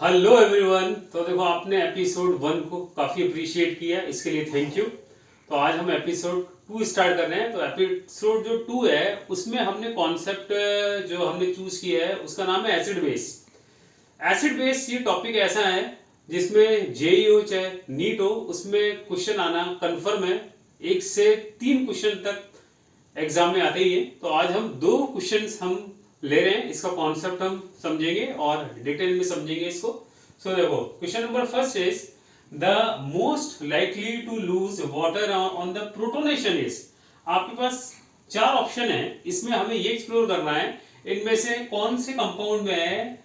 Hello everyone. तो देखो आपने एपिसोड 1 को काफ़ी अप्रिशिएट किया, इसके लिए थैंक यू। तो आज हम एपिसोड 2 स्टार्ट कर रहे हैं। तो एपिसोड जो 2 है उसमें हमने कॉन्सेप्ट जो हमने चूज किया है उसका नाम है एसिड बेस। एसिड बेस ये टॉपिक ऐसा है जिसमें जेई हो चाहे नीट हो उसमें क्वेश्चन आना कन्फर्म है। 1 से 3 क्वेश्चन तक एग्जाम में आते ही है। तो आज हम 2 क्वेश्चंस हम ले रहे हैं, इसका कॉन्सेप्ट हम समझेंगे और डिटेल में समझेंगे इसको। सो देखो question number first is the most likely to lose water on the protonation is. आपके पास 4 ऑप्शन है, इसमें हमें ये एक्सप्लोर करना है इनमें से कौन से कंपाउंड में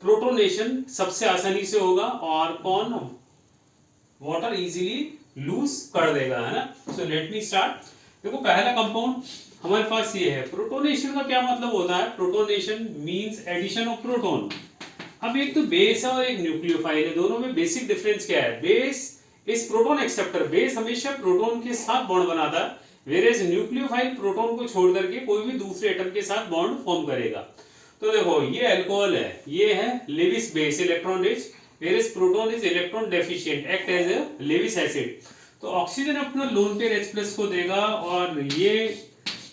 प्रोटोनेशन सबसे आसानी से होगा और कौन वाटर इजीली लूज कर देगा, है ना। So let me start. देखो पहला कंपाउंड हमारे पास ये है। प्रोटोनेशन का क्या मतलब होता है? Protonation means addition of proton. अब एक तो बेस है और एक न्यूक्लियोफाइल है, दोनों में बेसिक डिफरेंस क्या है? Base is proton acceptor, base हमेशा प्रोटॉन के साथ बॉन्ड बनाता है, वेरेज न्यूक्लियोफाइल प्रोटॉन को छोड़ करके कोई भी दूसरे एटम के साथ बॉन्ड फॉर्म करेगा। तो देखो ये अल्कोहल है, ये है Lewis base, electron rich, whereas proton is electron deficient, act as a Lewis acid. तो ऑक्सीजन अपना लोन पेयर H+ को देगा और ये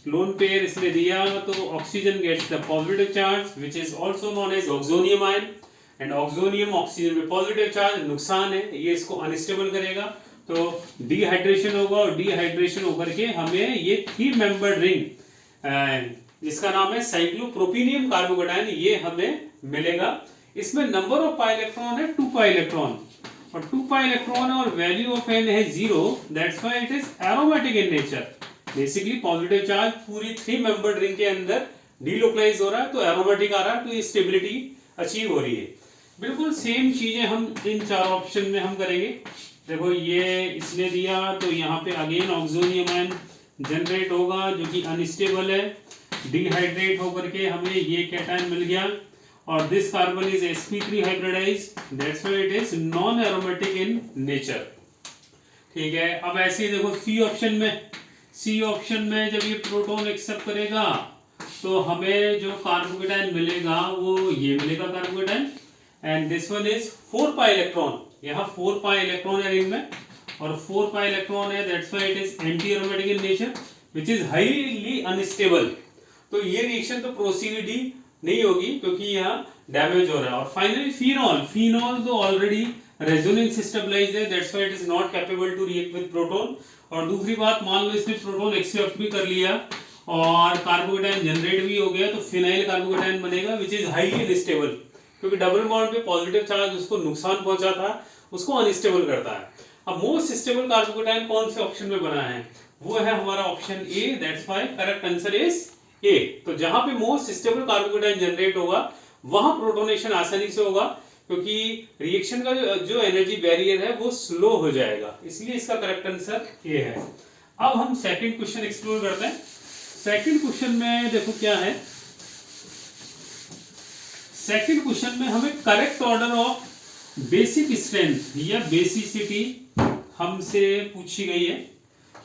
लोन पेयर इसने दिया तो oxygen gets the positive charge which is also known as oxonium ion. And oxonium oxygen में पॉजिटिव चार्ज, नुकसान है ये इसको अनस्टेबल करेगा, तो डिहाइड्रेशन होगा और डिहाइड्रेशन होकर के हमें ये 3 मेंबर्ड रिंग जिसका नाम है साइक्लोप्रोपीनियम कार्बोकेटायन ये हमें मिलेगा। इसमें नंबर ऑफ पाई इलेक्ट्रॉन है 2 पाई इलेक्ट्रॉन और 2 पाई इलेक्ट्रॉन है और वैल्यू ऑफ n है 0, that's why it is aromatic in nature. Basically positive charge पूरी 3 मेंबर्ड रिंग के अंदर डीलोकलाइज हो रहा है तो एरोमेटिक आ रहा है, तो ये स्टेबिलिटी अचीव हो रही है। बिल्कुल सेम चीजें हम इन 4 ऑप्शन में हम करेंगे। देखो ये इसने दिया तो यहाँ पे अगेन ऑक्सोनियम आयन जनरेट होगा जो कि अनस्टेबल है, डिहाइड्रेट होकर के हमें ये कैटायन मिल गया और this carbon is sp3 hybridized, that's why it is non aromatic in nature. ठीक है, अब ऐसे ही देखो सी ऑप्शन में जब ये प्रोटॉन एक्सेप्ट करेगा तो हमें जो कार्बोकेटायन मिलेगा वो ये मिलेगा carbocation. And this one is 4 pi electron, यहाँ 4 पाई इलेक्ट्रॉन है रिंग में और 4 पाई इलेक्ट्रॉन है, that's why it is anti aromatic in nature which is highly unstable. तो ये रिएक्शन तो प्रोसीड ही नहीं होगी क्योंकि यहाँ डैमेज हो रहा है। और फाइनली फिनॉल तो ऑलरेडी रेजोनेंस स्टेबलाइज्ड है, that's why it is not capable to react with proton. और दूसरी बात, मान लो इसने प्रोटॉन एक्सेप्ट भी कर लिया और कार्बोकेटायन जनरेट भी हो गया तो फिनाइल कार्बोकेटायन बनेगा विच इज हाईली अनस्टेबल, क्योंकि डबल बॉन्ड पे पॉजिटिव चार्ज उसको नुकसान पहुंचाता है, उसको अनस्टेबल करता है। अब मोस्ट स्टेबल कार्बोकेटायन कौन से ऑप्शन में बना है? वो है हमारा option A, that's why correct answer is a. तो जहां पे मोस्ट स्टेबल कार्बोकेटायन जनरेट होगा वहां प्रोटोनेशन आसानी से होगा क्योंकि रिएक्शन का जो एनर्जी बैरियर है वो स्लो हो जाएगा, इसलिए इसका करेक्ट आंसर ए है। अब हम सेकंड क्वेश्चन एक्सप्लोर करते हैं। सेकंड क्वेश्चन में देखो क्या है। सेकंड क्वेश्चन में हमें correct order of basic strength या बेसिसिटी हमसे पूछी गई है।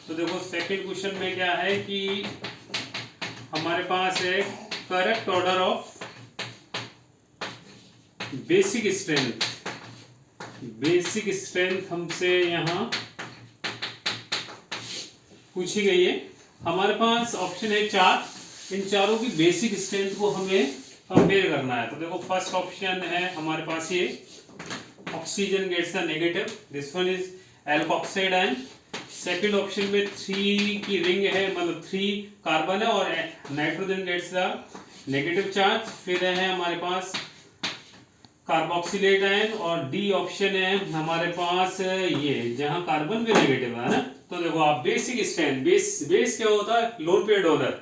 तो देखो सेकंड क्वेश्चन में क्या है कि हमारे पास है correct order of basic strength. Basic strength हमसे यहां पूछी गई है। हमारे पास ऑप्शन है 4, इन चारों की बेसिक स्ट्रेंथ को हमें कंपेयर करना है। तो देखो फर्स्ट ऑप्शन है हमारे पास ये oxygen gets the negative, this one is alkoxide ion. Second option में 3 की रिंग है, मतलब 3 कार्बन है और nitrogen gets the negative charge. फिर है हमारे पास कार्बोक्सिलेट आयन और डी ऑप्शन है हमारे पास ये जहां कार्बन भी नेगेटिव है ना। तो देखो आप बेसिक स्ट्रेंथ, बेस क्या होता है? Lone pair donor.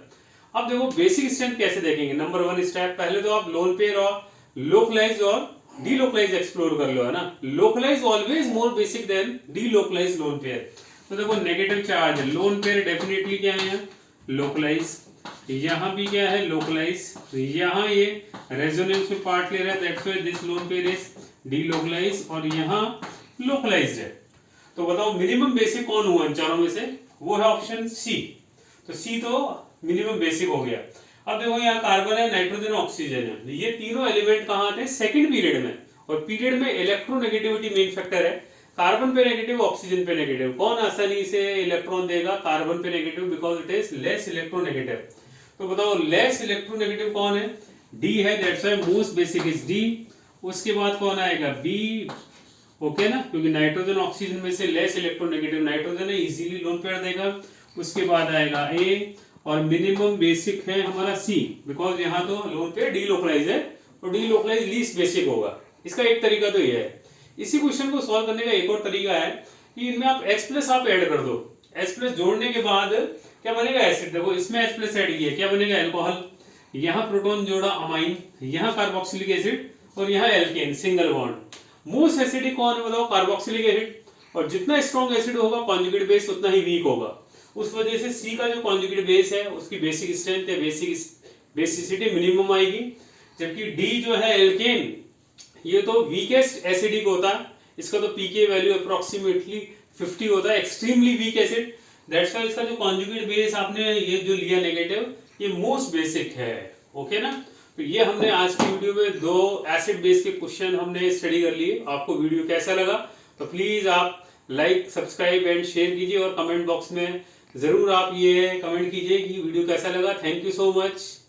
अब देखो बेसिक स्ट्रेंथ कैसे देखेंगे? नंबर 1 स्टेप, पहले तो आप लोन पेयर और लोकलाइज और डीलोकलाइज एक्सप्लोर कर लो, है ना। Localize always more basic than delocalize lone pair. तो देखो negative charge, lone pair definitely क्या है? लोकलाइज। यहाँ भी क्या है? लोकलाइज। यहाँ ये रेजोनेंस में पार्ट ले रहा है, that's why this lone pair is delocalize और यहाँ लोकलाइज्ड है। तो बताओ मिनिमम बेसिक कौन हुआ इन चारों में से? वो है ऑप्शन सी। तो सी तो मिनिमम बेसिक हो गया। अब देखो यहाँ कार्बन है, नाइट्रोजन, ऑक्सीजन है, ये तीनों एलिमेंट कहाँ थे? सेकंड पीरियड में। और पीरियड में इलेक्ट्रोनेगेटिविटी मेन फैक्टर है। कार्बन पे नेगेटिव, ऑक्सीजन पे नेगेटिव, कौन आसानी से इलेक्ट्रॉन देगा? कार्बन पे negative, because it is less electronegative. तो बताओ लेस इलेक्ट्रोनेगेटिव कौन है? डी है, that's why most basic is D. उसके बाद कौन आएगा? बी, ओके ना, क्योंकि नाइट्रोजन ऑक्सीजन में से लेस इलेक्ट्रोनेगेटिव नाइट्रोजन है, इजीली लोन पेयर देगा। उसके बाद आएगा ए, और मिनिमम बेसिक है हमारा सी, बिकॉज यहाँ तो लोन पेयर डीलोकलाइज है, तो डीलोकलाइज लीस्ट बेसिक होगा। इसका एक तरीका तो ये है। इसी क्वेश्चन को सॉल्व करने का एक और तरीका है कि इनमें आप H प्लस आप ऐड कर दो। H प्लस जोड़ने के बाद क्या बनेगा? एसिड। देखो इसमें H प्लस ऐड किया, क्या बनेगा? अल्कोहल। यहाँ प्रोटॉन जोड़ा अमाइन, यहाँ कार्बोक्सिलिक एसिड, और यहाँ alkane, single bond. Most acidic कौन है बताओ? Carboxylic acid. और जितना स्ट्रॉन्ग एसिड होगा कॉन्जुगेट बेस उतना ही वीक होगा। उस वजह से सी का जो कॉन्जुगेट बेस है उसकी बेसिक स्ट्रेंथ है, बेसिसिटी मिनिमम आएगी। जबकि डी जो है एल्केन, ये तो वीकेस्ट एसिडिक होता है, इसका तो पीके वैल्यू अप्रोक्सीमेटली 50 होता है, extremely weak acid. That's why इसका जो कॉन्जुगेट बेस आपने ये जो लिया नेगेटिव, ये मोस्ट बेसिक है। ओके ना? तो ये हमने आज की वीडियो में 2 एसिड बेस के क्वेश्चन हमने स्टडी कर लिए। आपको वीडियो कैसा लगा? तो प्लीज आप लाइक, सब्सक्राइब एंड शेयर कीजिए, और कमेंट बॉक्स में जरूर आप ये कमेंट कीजिए कि वीडियो कैसा लगा। Thank you so much.